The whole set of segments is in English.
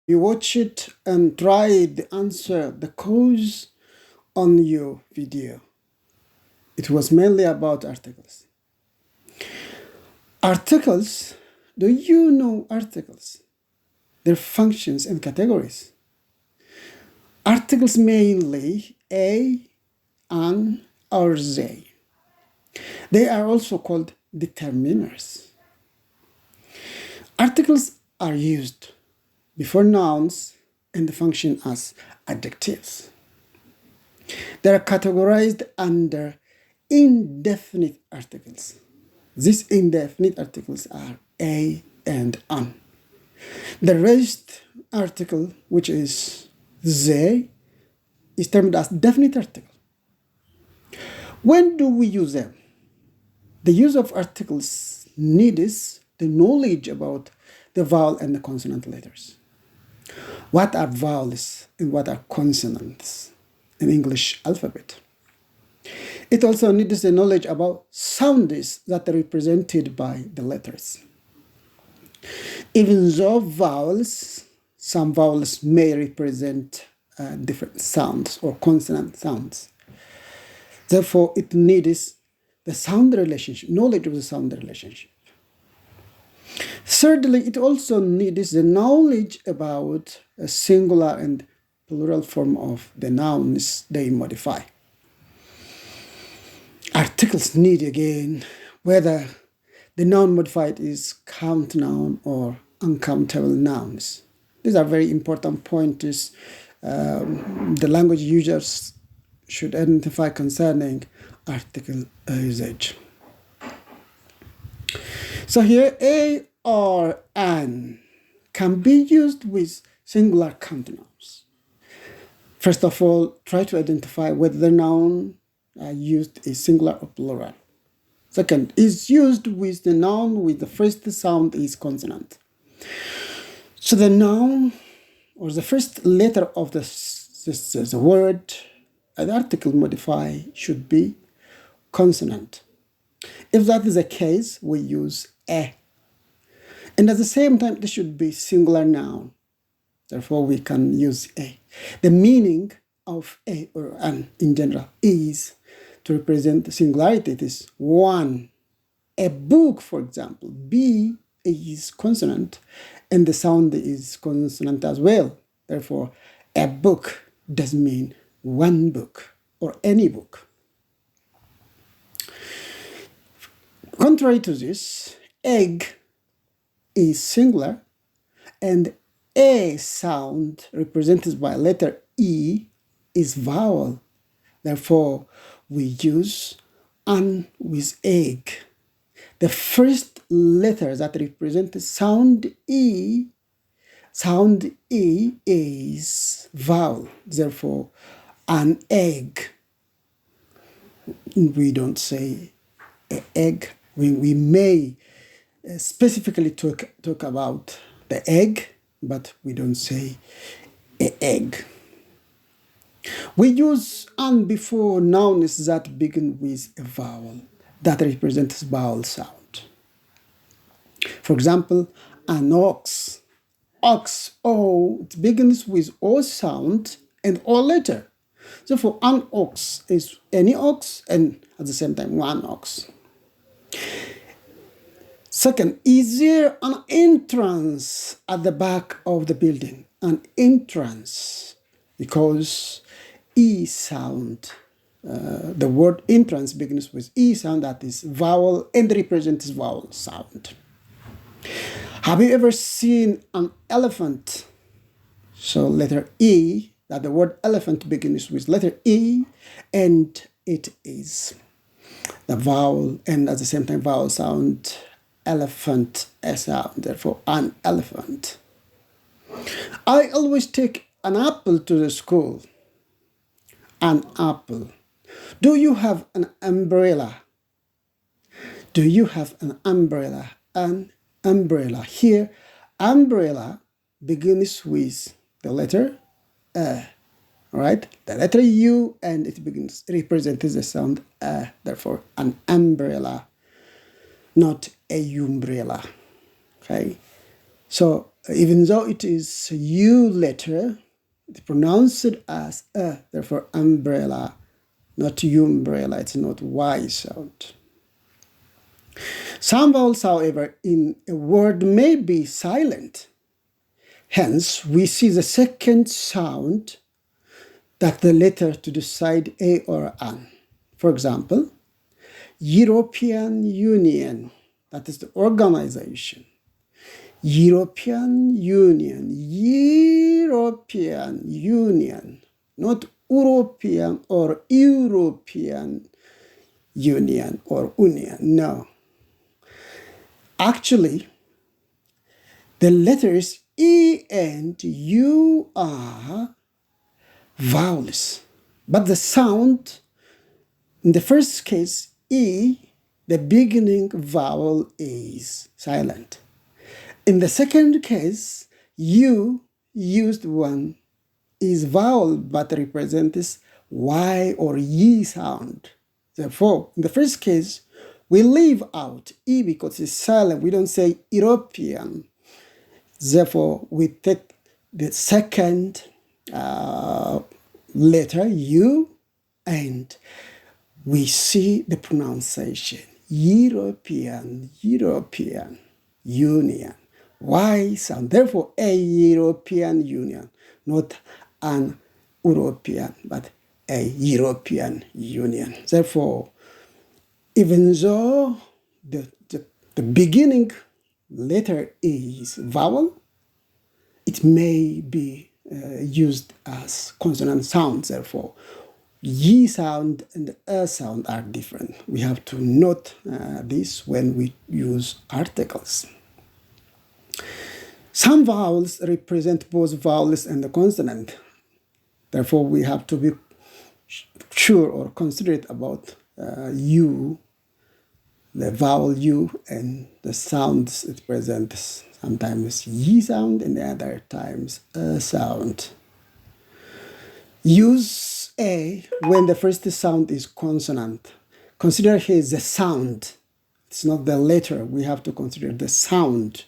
You watch it and try to answer the cause on your video. It was mainly about articles. Articles, do you know articles? Their functions and categories. Articles mainly a, an, or they. They are also called determiners. Articles are used before nouns and function as adjectives. They are categorized under indefinite articles. These indefinite articles are a and an. The rest article, which is they, is termed as definite article. When do we use them? The use of articles needs the knowledge about the vowel and the consonant letters. What are vowels and what are consonants in English alphabet? It also needs the knowledge about sounds that are represented by the letters. Even though some vowels may represent different sounds or consonant sounds. Therefore, it needs the sound relationship, knowledge of the sound relationship. Thirdly, it also needs the knowledge about a singular and plural form of the nouns they modify. Articles need again whether the noun modified is count noun or uncountable nouns. These are very important points the language users should identify concerning article usage. So here, a or an can be used with singular count nouns. First of all, try to identify whether the noun used is singular or plural. Second, is used with the noun with the first sound is consonant. So the noun or the first letter of the word, an article modify should be consonant. If that is the case, we use a. And at the same time, this should be singular noun. Therefore, we can use a. The meaning of a or an in general is to represent the singularity. It is one. A book, for example, B is consonant and the sound is consonant as well. Therefore, a book does mean one book or any book. Contrary to this, egg is singular and a sound represented by letter E is vowel. Therefore, we use an with egg. The first letter that represents sound E is vowel. Therefore, an egg. We don't say egg. We may specifically talk about the egg, but we don't say egg. We use an before nouns that begin with a vowel that represents vowel sound. For example, an ox. Ox, O, it begins with O sound and O letter. So for an ox is any ox and at the same time one ox. Second, is there an entrance at the back of the building? An entrance, because E sound, the word entrance begins with E sound, that is vowel and represents vowel sound. Have you ever seen an elephant? So letter E, that the word elephant begins with letter E and it is the vowel and at the same time vowel sound, elephant, a sound, therefore an elephant. I always take an apple to the school. An apple. Do you have an umbrella? Do you have an umbrella? An umbrella. Here, umbrella begins with the letter right? The letter U and it represents the sound therefore an umbrella, not a umbrella. Okay, so even though it is a U letter, it's pronounced as a, therefore umbrella, not umbrella, it's not Y sound. Some vowels, however, in a word may be silent. Hence, we see the second sound that the letter to decide A or An. For example, European Union, that is the organization. European Union, European Union, not European or European Union or Union, no. Actually, the letters E and U are vowels, but the sound, in the first case, E, the beginning vowel is silent. In the second case, U, used one, is vowel but represents Y or Y sound. Therefore, in the first case, we leave out E because it's silent. We don't say European. Therefore, we take the second letter U and we see the pronunciation European, European Union. Y sound. Therefore, a European Union, not an European, but a European Union. Therefore, even though the beginning letter is vowel, it may be used as consonant sounds. Therefore, Y sound and A sound are different. We have to note this when we use articles. Some vowels represent both vowels and the consonant. Therefore, we have to be sure or considerate about U, the vowel U, and the sounds it presents. Sometimes Y sound and other times A sound. Use A when the first sound is consonant. Consider here the sound. It's not the letter. We have to consider the sound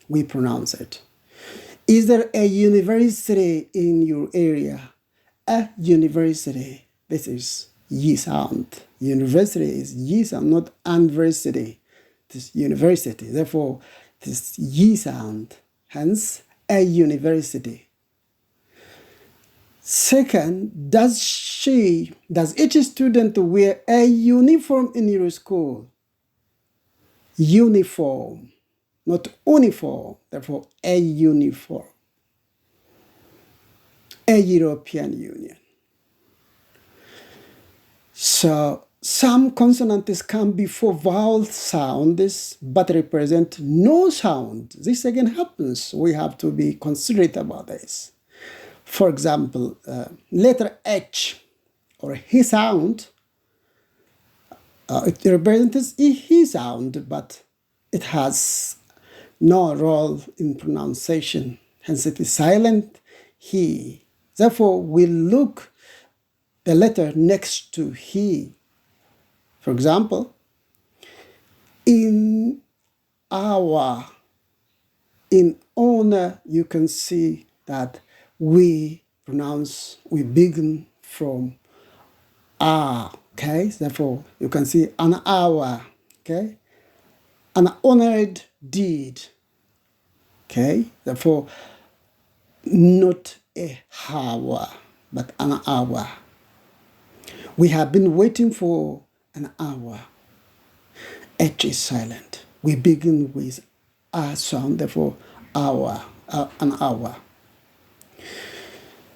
we pronounce it. Is there a university in your area? A university. This is Y sound. University is Y sound, not university. It is university. Therefore, it is Y sound. Hence, a university. Second, does each student wear a uniform in your school? Uniform, not uniform. Therefore, a uniform. A European Union. So, some consonants come before vowel sounds but represent no sound. This again happens. We have to be considerate about this. For example, letter H or He sound, it represents He sound, but it has no role in pronunciation. Hence, it is silent, He. Therefore, we look the letter next to He. For example, in our, in honor, you can see that we begin from A, okay? Therefore, you can see an hour, okay? An honored deed, okay? Therefore, not a hour, but an hour. We have been waiting for an hour. H is silent. We begin with A sound, therefore, hour, an hour.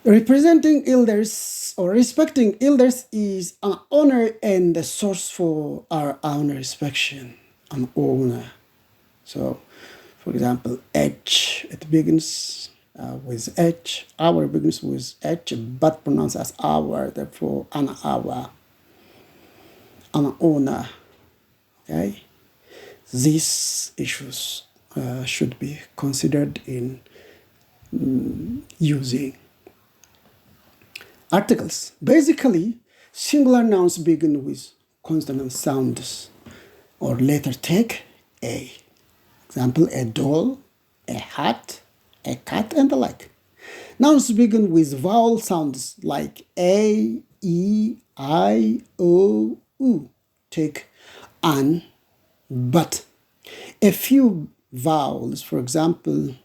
Representing elders or respecting elders is an honor and the source for our honor inspection, an honor. So, for example, H, it begins with H, hour begins with H, but pronounced as hour, therefore an hour, an honor, okay? These issues should be considered in using articles. Basically, singular nouns begin with consonant sounds or letter take A. Example, a doll, a hat, a cat, and the like. Nouns begin with vowel sounds like a, e, I, o, u. Take an, but. A few vowels, for example,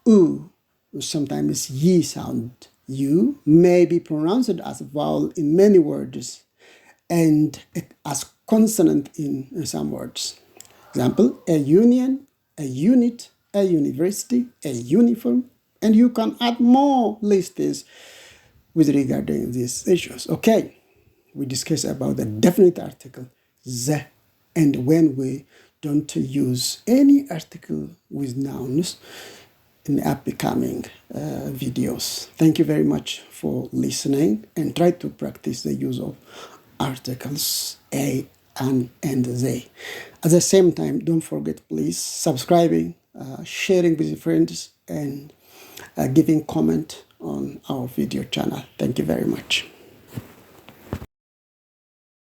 u, sometimes yi sound, u, may be pronounced as a vowel in many words and as consonant in some words. Example, a union, a unit, a university, a uniform, and you can add more lists with regarding these issues. Okay, we discussed about the definite article, the, and when we don't use any article with nouns in the upcoming videos. Thank you very much for listening, and try to practice the use of articles a, an, and they. At the same time, don't forget, please, subscribing, sharing with your friends, and giving comment on our video channel. Thank you very much.